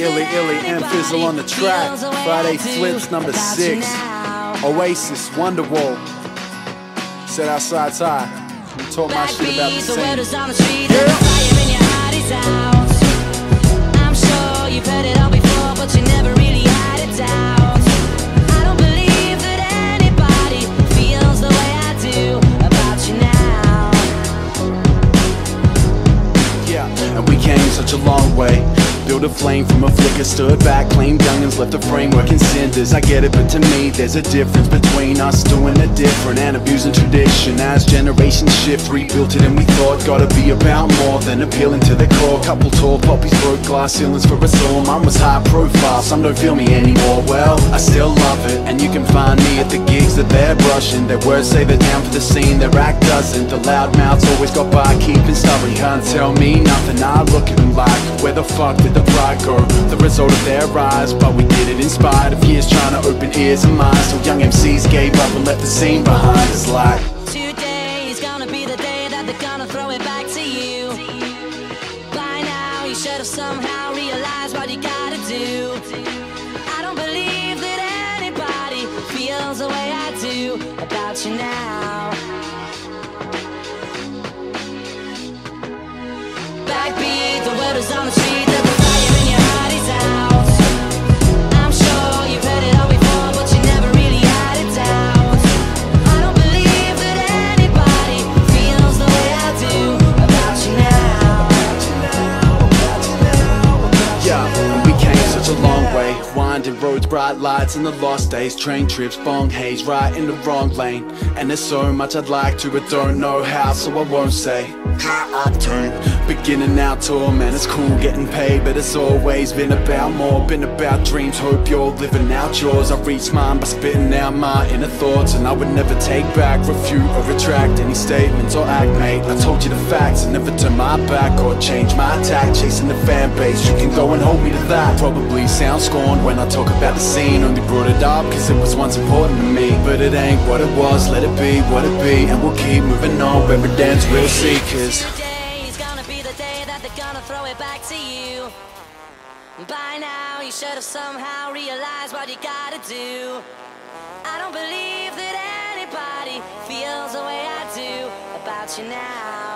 Illy and Fizzle on the track. Friday Flips number 6. Oasis, Wonderwall. Set outside high. Talk my shit about the same. I'm sure you've heard it all before, but you never really had it out. I don't believe that anybody feels the way I do about you now. Yeah, and we came such a long way. Built a flame from a flicker, stood back, claimed youngins, left the framework in cinders. I get it, but to me there's a difference between us doing it different and abusing tradition. As generations shift, rebuilt it and we thought gotta be about more than appealing to the core. Couple tall poppies broke glass ceilings for us all. Mine was high profile, some don't feel me anymore. Well, I still love it, and you can find me at the gigs that they're brushing. Their words say they're down for the scene, their act doesn't. The loud mouths always got by, keeping stubborn. Can't tell me nothing, I look at them like, where the fuck did the pride go? The result of their rise, but we did it in spite of years trying to open ears and minds. So young MCs gave up and left the scene behind. It's like today is gonna be the day that they're gonna throw it back to you. By now you should have somehow realized what you gotta do. I don't believe that anybody feels the way I do about you now. Backbeat, the word is on the street that the fire in your heart is out. I'm sure you've heard it all before, but you never really had it out. I don't believe that anybody feels the way I do about you now. yeah, and we came such a long way. Winding roads, bright lights and the lost days. Train trips, bong haze, right in the wrong lane. And there's so much I'd like to, but don't know how, so I won't say. Beginning our tour, man, it's cool getting paid, but it's always been about more, been about dreams. Hope you're living out yours. I reached mine by spitting out my inner thoughts, and I would never take back, refute or retract any statements or act, mate. I told you the facts and never turn my back or change my tack. Chasing the fan base, you can go and hold me to that. Probably sound scorned when I talk about the scene, only brought it up cause it was once important to me. But it ain't what it was, let it be what it be, and we'll keep moving on, evidence we'll see. Cause today is gonna be the day that they're gonna throw it back to you. By now you should have somehow realized what you gotta do. I don't believe that anybody feels the way I do about you now.